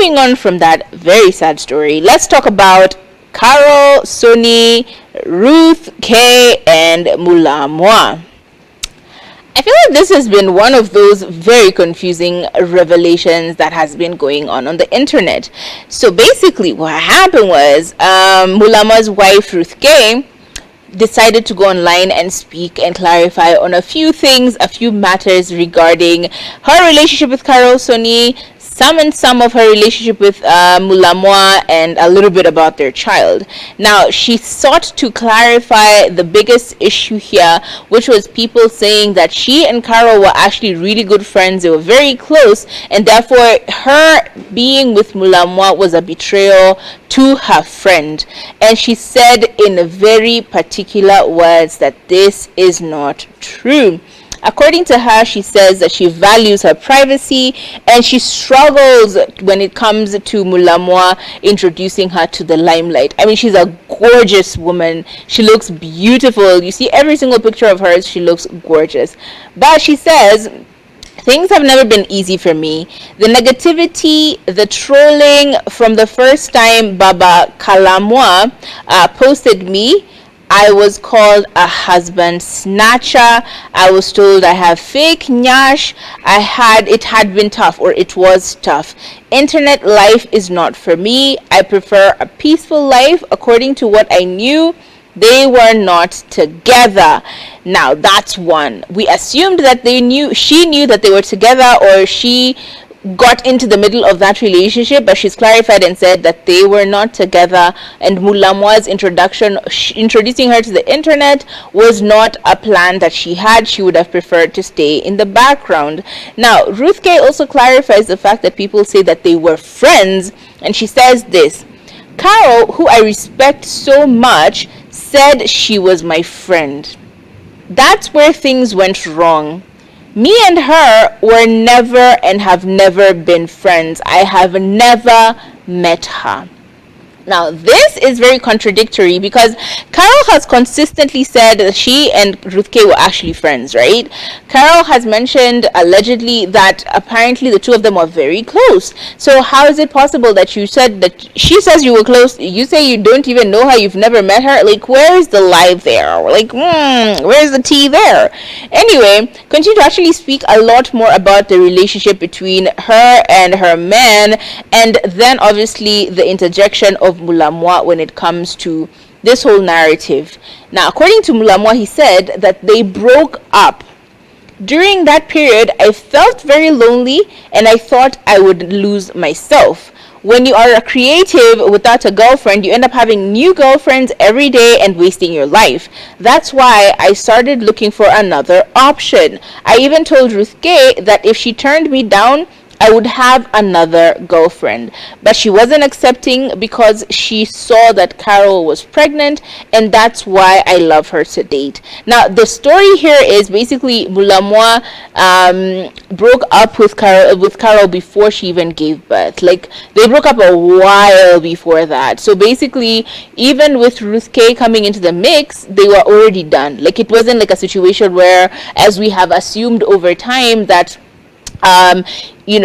moving on from that very sad story, let's talk about Carol Sonnie, Ruth K, and Mulamwah. I feel like this has been one of those very confusing revelations that has been going on the internet. So basically what happened was Mulamwah's wife Ruth K decided to go online and speak and clarify on a few things, a few matters regarding her relationship with Carol Sonnie, some of her relationship with Mulamwah, and a little bit about their child. Now, she sought to clarify the biggest issue here, which was people saying that she and Carol were actually really good friends. They were very close, and therefore her being with Mulamwah was a betrayal to her friend. And she said in very particular words that this is not true. According to her, she says that she values her privacy and she struggles when it comes to Mulamwah introducing her to the limelight. I mean, she's a gorgeous woman. She looks beautiful. You see every single picture of hers, she looks gorgeous. But she says, things have never been easy for me. The negativity, the trolling from the first time Baba Kalamwa posted me, I was called a husband snatcher. I was told I have fake nyash. It had been tough, or it was tough. Internet life is not for me. I prefer a peaceful life. According to what I knew, they were not together. Now that's one. We assumed that she knew that they were together, or she got into the middle of that relationship, but she's clarified and said that they were not together, and Mulamwah's introducing her to the internet was not a plan that she had. She would have preferred to stay in the background. Now, Ruth K also clarifies the fact that people say that they were friends, and she says this: Carol, who I respect so much, said she was my friend. That's where things went wrong. Me and her were never and have never been friends. I have never met her. Now, this is very contradictory because Carol has consistently said that she and Ruth K were actually friends, right? Carol has mentioned allegedly that apparently the two of them were very close. So how is it possible that you said that she says you were close, you say you don't even know her, you've never met her? Like, where is the lie there? Like, where's the tea there? Anyway, continue to actually speak a lot more about the relationship between her and her man, and then obviously the interjection of Mulamwah when it comes to this whole narrative. Now, according to Mulamwah, he said that they broke up. During that period, I felt very lonely and I thought I would lose myself. When you are a creative without a girlfriend, you end up having new girlfriends every day and wasting your life. That's why I started looking for another option. I even told Ruth K that if she turned me down, I would have another girlfriend, but she wasn't accepting because she saw that Carol was pregnant, and that's why I love her to date. Now, the story here is basically Mulamwah broke up with Carol before she even gave birth. Like, they broke up a while before that. So basically, even with Ruth K coming into the mix, they were already done. Like, it wasn't like a situation where, as we have assumed over time, that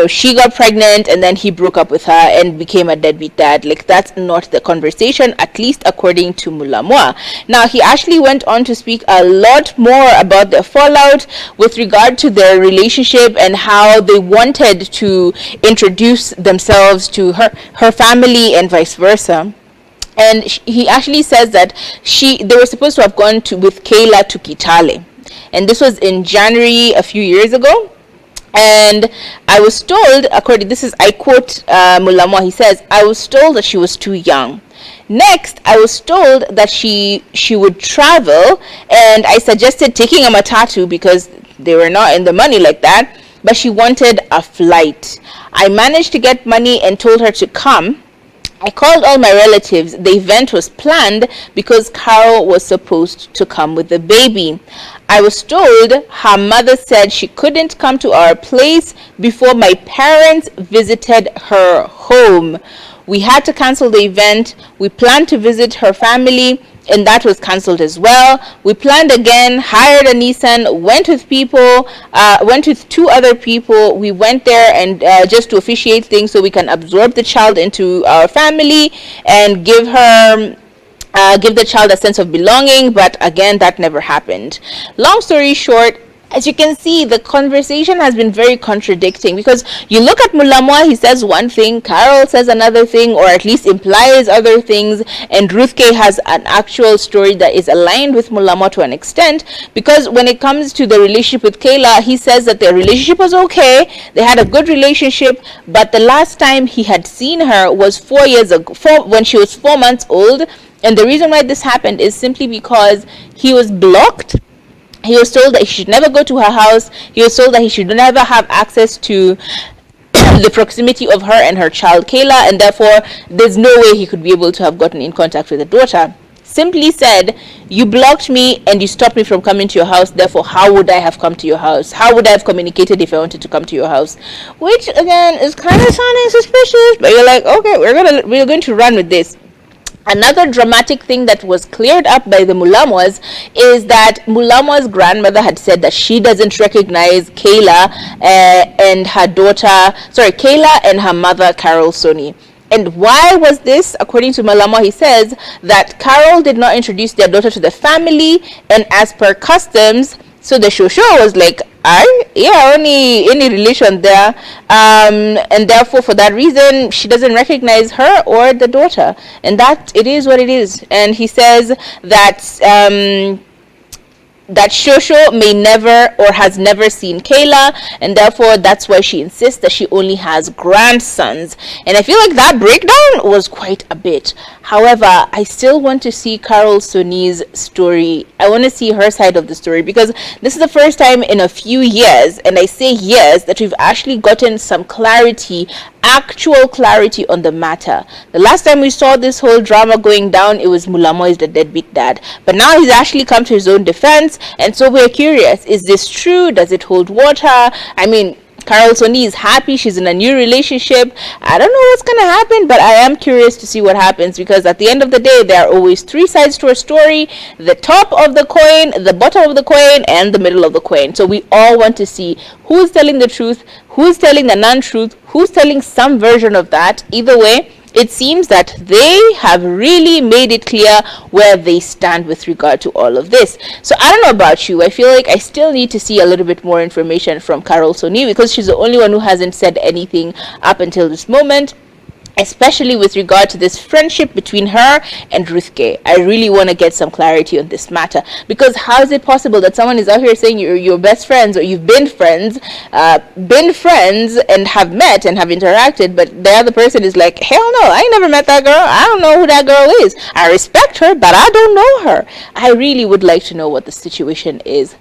she got pregnant and then he broke up with her and became a deadbeat dad. Like, that's not the conversation, at least according to Mulamwah. Now, he actually went on to speak a lot more about the fallout with regard to their relationship and how they wanted to introduce themselves to her family and vice versa. And he actually says that they were supposed to have gone with Kayla to Kitale, and this was in January a few years ago. And I was told, I quote Mulamwah, he says, I was told that she was too young. Next, I was told that she would travel, and I suggested taking a matatu because they were not in the money like that, but she wanted a flight. I managed to get money and told her to come. I called all my relatives. The event was planned because Carol was supposed to come with the baby. I was told her mother said she couldn't come to our place before my parents visited her home. We had to cancel the event. We planned to visit her family and that was cancelled as well. We planned again, hired a Nissan, went with people, went with 2 other people. We went there and just to officiate things so we can absorb the child into our family and give the child a sense of belonging. But again, that never happened. Long story short, as you can see, the conversation has been very contradicting, because you look at Mulamwah, he says one thing, Carol says another thing, or at least implies other things, and Ruth K has an actual story that is aligned with Mulamwah to an extent, because when it comes to the relationship with Kayla, he says that their relationship was okay, they had a good relationship, but the last time he had seen her was 4 years ago, when she was 4 months old, and the reason why this happened is simply because he was blocked. He was told that he should never go to her house. He was told that he should never have access to the proximity of her and her child Kayla, and therefore there's no way he could be able to have gotten in contact with the daughter. Simply said, you blocked me and you stopped me from coming to your house, therefore how would I have come to your house? How would I have communicated if I wanted to come to your house? Which again is kind of sounding suspicious, but you're like, okay, we're going to run with this. Another dramatic thing that was cleared up by the Mulamwas is that Mulamwa's grandmother had said that she doesn't recognize Kayla and her mother, Carol Sonnie. And why was this? According to Mulamwah, he says that Carol did not introduce their daughter to the family, and as per customs, so the shosho was like, only any relation there, and therefore for that reason she doesn't recognize her or the daughter, and that it is what it is. And he says that that Shosho may never or has never seen Kayla, and therefore that's why she insists that she only has grandsons. And I feel like that breakdown was quite a bit. However, I still want to see Carol Sonnie's story. I want to see her side of the story, because this is the first time in a few years, and I say years, that we've actually gotten some clarity, actual clarity on the matter. The last time we saw this whole drama going down, it was Mulamwah is the deadbeat dad, but now he's actually come to his own defense, and so we're curious, is this true? Does it hold water? I mean, Carol Sonnie is happy, she's in a new relationship. I don't know what's gonna happen, but I am curious to see what happens, because at the end of the day, there are always 3 sides to a story: the top of the coin, the bottom of the coin, and the middle of the coin. So we all want to see who's telling the truth, who's telling the non-truth, who's telling some version of that. Either way, it seems that they have really made it clear where they stand with regard to all of this. So I don't know about you, I feel like I still need to see a little bit more information from Carol Sonnie, because she's the only one who hasn't said anything up until this moment, especially with regard to this friendship between her and Ruth K. I really want to get some clarity on this matter, because how is it possible that someone is out here saying you're best friends, or you've been friends and have met and have interacted, but the other person is like, hell no, I ain't never met that girl, I don't know who that girl is, I respect her, but I don't know her. I really would like to know what the situation is.